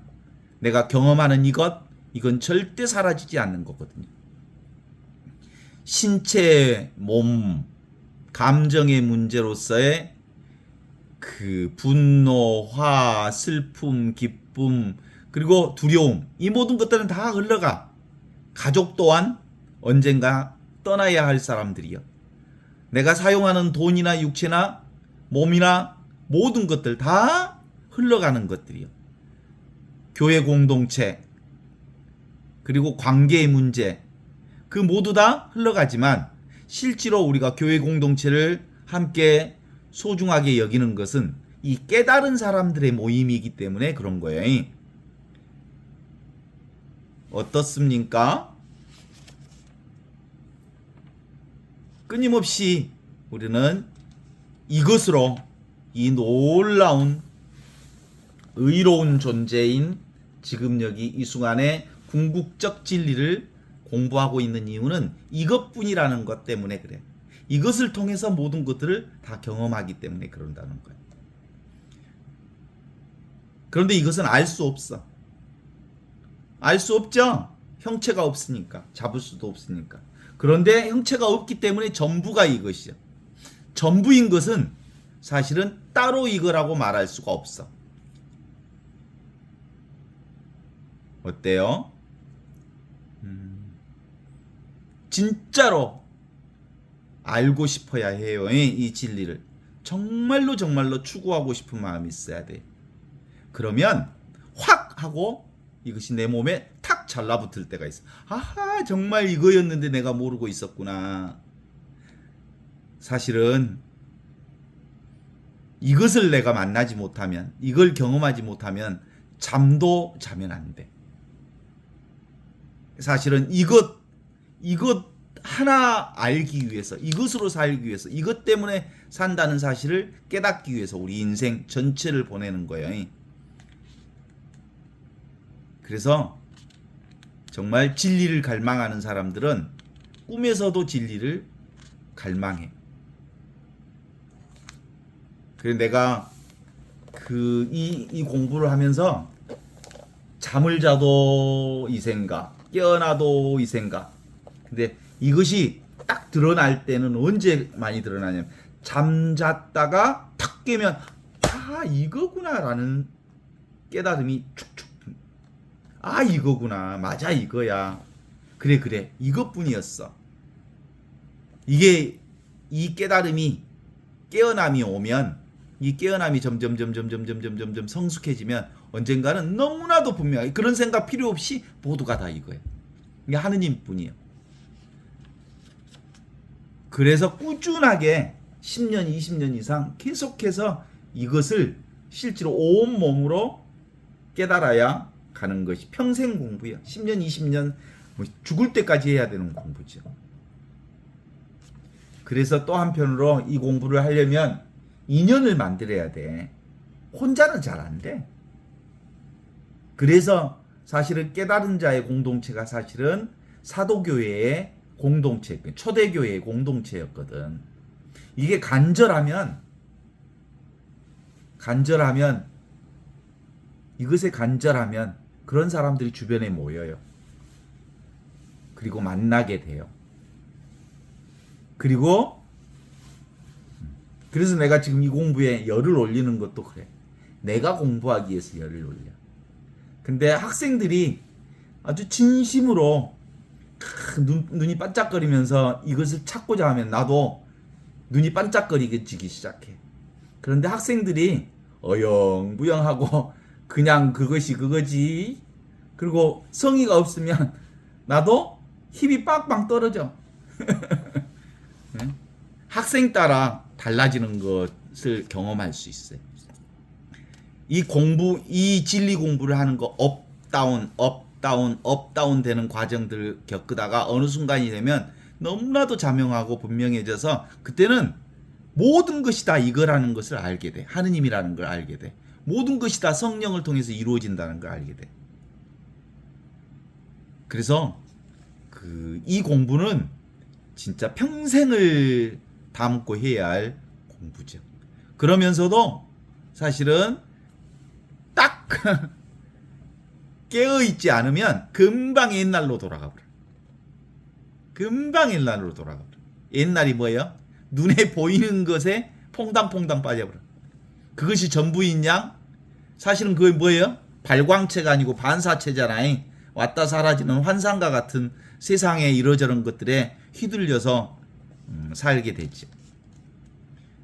B: 내가 경험하는 이것, 이건 절대 사라지지 않는 거거든요. 신체, 몸, 감정의 문제로서의 그 분노, 화, 슬픔, 기쁨, 그리고 두려움, 이 모든 것들은 다 흘러가. 가족 또한 언젠가 떠나야 할 사람들이요. 내가 사용하는 돈이나 육체나 몸이나 모든 것들 다 흘러가는 것들이요. 교회 공동체, 그리고 관계의 문제, 그 모두 다 흘러가지만 실제로 우리가 교회 공동체를 함께 소중하게 여기는 것은 이 깨달은 사람들의 모임이기 때문에 그런 거예요. 어떻습니까? 끊임없이 우리는 이것으로 이 놀라운 의로운 존재인 지금 여기 이 순간의 궁극적 진리를 공부하고 있는 이유는 이것뿐이라는 것 때문에 그래. 이것을 통해서 모든 것들을 다 경험하기 때문에 그런다는 거예요. 그런데 이것은 알 수 없어. 알 수 없죠? 형체가 없으니까. 잡을 수도 없으니까. 그런데 형체가 없기 때문에 전부가 이것이죠. 전부인 것은 사실은 따로 이거라고 말할 수가 없어. 어때요? 진짜로 알고 싶어야 해요. 이 진리를. 정말로 정말로 추구하고 싶은 마음이 있어야 돼. 그러면 확 하고 이것이 내 몸에 탁 잘라붙을 때가 있어. 아하, 정말 이거였는데 내가 모르고 있었구나. 사실은 이것을 내가 만나지 못하면, 이걸 경험하지 못하면 잠도 자면 안 돼. 사실은 이것 하나 알기 위해서, 이것으로 살기 위해서, 이것 때문에 산다는 사실을 깨닫기 위해서 우리 인생 전체를 보내는 거예요. 그래서 정말 진리를 갈망하는 사람들은 꿈에서도 진리를 갈망해. 그래서 내가 이 공부를 하면서 잠을 자도 이 생각, 깨어나도 이 생각. 근데 이것이 딱 드러날 때는 언제 많이 드러나냐면 잠잤다가 탁 깨면 아 이거구나라는 깨달음이 축축. 아 이거구나. 맞아 이거야. 그래 이것뿐이었어. 이게 이 깨달음이 깨어남이 오면 이 깨어남이 점점 성숙해지면 언젠가는 너무나도 분명하게 그런 생각 필요 없이 모두가 다 이거예요. 이게 하느님뿐이에요. 그래서 꾸준하게 10년, 20년 이상 계속해서 이것을 실제로 온 몸으로 깨달아야 가는 것이 평생 공부예요. 10년, 20년 죽을 때까지 해야 되는 공부죠. 그래서 또 한편으로 이 공부를 하려면 인연을 만들어야 돼. 혼자는 잘 안 돼. 그래서 사실은 깨달은 자의 공동체가 사실은 사도교회의 공동체, 초대교회의 공동체였거든. 이게 이것에 간절하면 그런 사람들이 주변에 모여요. 그리고 만나게 돼요. 그래서 내가 지금 이 공부에 열을 올리는 것도 그래. 내가 공부하기 위해서 열을 올려. 근데 학생들이 아주 진심으로 눈이 반짝거리면서 이것을 찾고자 하면 나도 눈이 반짝거리기 시작해. 그런데 학생들이 어영부영하고 그냥 그것이 그거지. 그리고 성의가 없으면 나도 힘이 빵빵 떨어져. 학생 따라 달라지는 것을 경험할 수 있어요. 이 진리 공부를 하는 거 업다운 되는 과정들을 겪다가 어느 순간이 되면 너무나도 자명하고 분명해져서 그때는 모든 것이 다 이거라는 것을 알게 돼. 하느님이라는 걸 알게 돼. 모든 것이 다 성령을 통해서 이루어진다는 걸 알게 돼. 그래서 이 공부는 진짜 평생을 담고 해야 할 공부죠. 그러면서도 사실은 딱 깨어있지 않으면 금방 옛날로 돌아가 버려. 금방 옛날로 돌아가. 옛날이 뭐예요? 눈에 보이는 것에 퐁당퐁당 빠져버려. 그것이 전부인 양 사실은 그게 뭐예요? 발광체가 아니고 반사체잖아요. 왔다 사라지는 환상과 같은 세상에 이러저런 것들에 휘둘려서 살게 됐죠.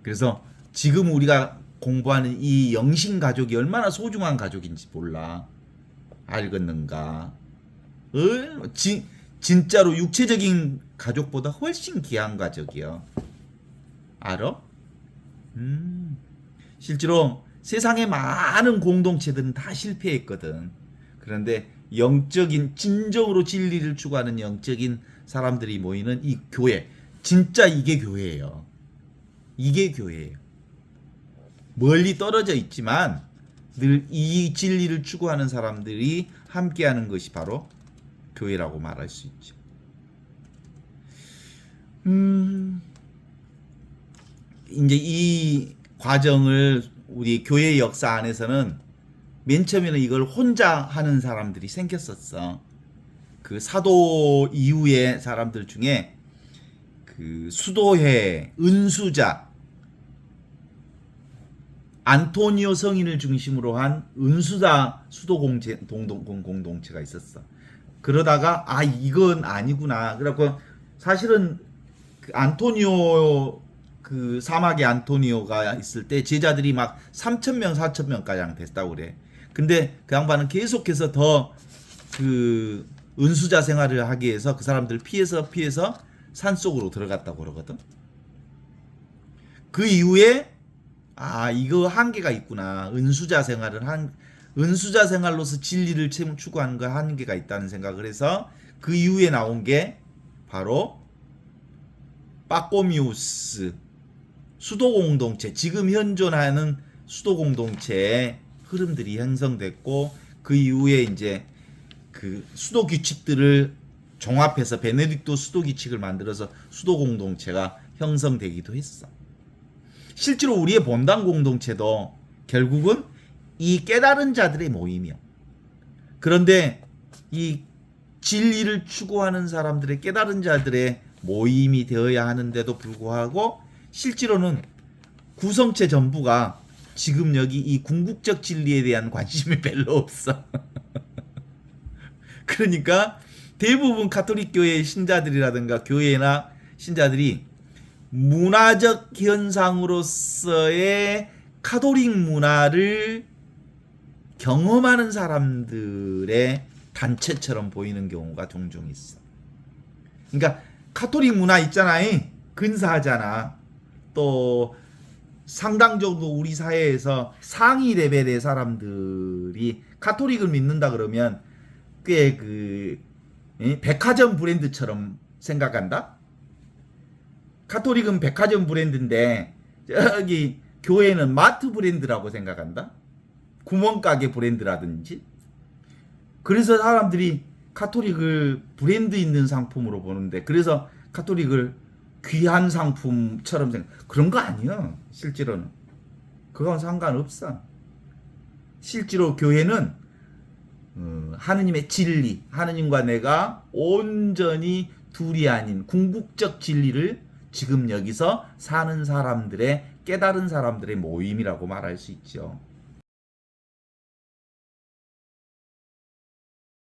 B: 그래서 지금 우리가 공부하는 이 영신 가족이 얼마나 소중한 가족인지 몰라. 알겠는가? 진짜로 육체적인 가족보다 훨씬 귀한 가족이요. 알아? 실제로 세상의 많은 공동체들은 다 실패했거든. 그런데 영적인 진정으로 진리를 추구하는 영적인 사람들이 모이는 이 교회, 진짜 이게 교회예요. 이게 교회예요. 멀리 떨어져 있지만 늘 이 진리를 추구하는 사람들이 함께하는 것이 바로 교회라고 말할 수 있죠. 이제 이 과정을 우리 교회 역사 안에서는 맨 처음에는 이걸 혼자 하는 사람들이 생겼었어. 그 사도 이후의 사람들 중에 그 수도회, 은수자, 안토니오 성인을 중심으로 한 은수자 수도 공동체가 있었어. 그러다가 이건 아니구나. 그래갖고 사실은 그 안토니오 그 사막의 안토니오가 있을 때 제자들이 막 3,000명, 4,000명 가량 됐다고 그래. 근데 그 양반은 계속해서 더 그 은수자 생활을 하기 위해서 그 사람들 피해서 산속으로 들어갔다고 그러거든. 그 이후에 이거 한계가 있구나. 은수자 생활로서 진리를 추구하는 거 한계가 있다는 생각을 해서 그 이후에 나온 게 바로 빠꼬미우스 수도 공동체, 지금 현존하는 수도 공동체의 흐름들이 형성됐고 그 이후에 이제 그 수도 규칙들을 종합해서 베네딕토 수도 규칙을 만들어서 수도 공동체가 형성되기도 했어. 실제로 우리의 본당 공동체도 결국은 이 깨달은 자들의 모임이야. 그런데 이 진리를 추구하는 사람들의 깨달은 자들의 모임이 되어야 하는데도 불구하고 실제로는 구성체 전부가 지금 여기 이 궁극적 진리에 대한 관심이 별로 없어. 그러니까 대부분 가톨릭 교회의 신자들이라든가 교회나 신자들이 문화적 현상으로서의 가톨릭 문화를 경험하는 사람들의 단체처럼 보이는 경우가 종종 있어. 그러니까 가톨릭 문화 있잖아요. 근사하잖아. 또 상당적으로 우리 사회에서 상위 레벨의 사람들이 가톨릭을 믿는다 그러면 꽤 그 백화점 브랜드처럼 생각한다. 가톨릭은 백화점 브랜드인데 저기 교회는 마트 브랜드라고 생각한다. 구멍가게 브랜드라든지. 그래서 사람들이 가톨릭을 브랜드 있는 상품으로 보는데 그래서 가톨릭을 귀한 상품처럼 그런 거 아니야. 실제로는 그건 상관없어. 실제로 교회는 하느님의 진리, 하느님과 내가 온전히 둘이 아닌 궁극적 진리를 지금 여기서 사는 사람들의 깨달은 사람들의 모임이라고 말할 수 있죠.